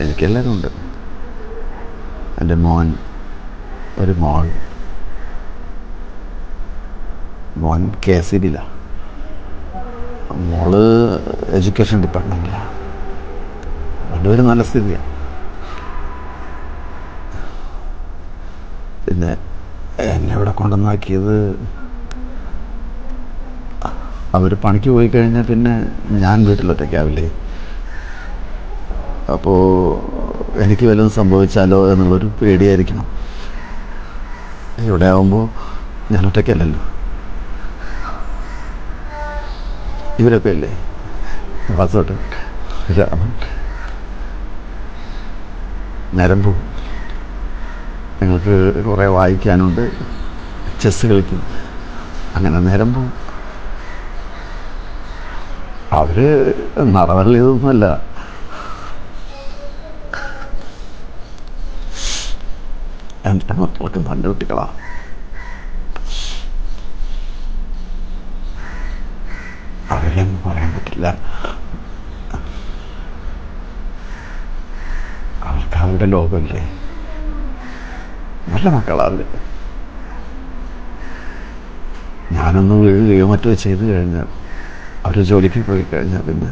എനിക്കെല്ലാവരും ഉണ്ട്. എൻ്റെ മോൻ, ഒരു മോൻ KCB-യിലാണ്, മോള് എഡ്യൂക്കേഷൻ ഡിപ്പാർട്ട്മെൻറ്റിലാണ്. രണ്ടുപേരും നല്ല സ്ഥിതിയാണ്. പിന്നെ എന്നെ ഇവിടെ കൊണ്ടുവന്നാക്കിയത്, അവർ പണിക്ക് പോയി കഴിഞ്ഞാൽ പിന്നെ ഞാൻ വീട്ടിലൊറ്റയ്ക്കാവില്ലേ. അപ്പോൾ എനിക്ക് വല്ലതും സംഭവിച്ചാലോ എന്നുള്ളൊരു പേടിയായിരിക്കണം. ഇവിടെ ആകുമ്പോൾ ഞാൻ ഒറ്റയ്ക്കല്ലല്ലോ. ഇവരൊക്കെ ഇല്ലേ, വാസോട്ട്, രാമൻ, നേരം പോകും. ഞങ്ങൾക്ക് കുറേ വായിക്കാനുണ്ട്, ചെസ്സ് കളിക്കും, അങ്ങനെ നേരം പോകും. അവർ നടവള്ളിയതൊന്നുമല്ല. എൻ്റെ മക്കൾക്ക് നല്ല കുട്ടികളാണ്. അവരെയൊന്നും പറയാൻ പറ്റില്ല. അവർക്ക് അവരുടെ ലോകമല്ലേ. നല്ല മക്കളാണ്. ഞാനൊന്ന് വീഴുകയോ മറ്റോ ചെയ്ത് കഴിഞ്ഞാൽ, അവർ ജോലിക്ക് പോയി കഴിഞ്ഞാൽ പിന്നെ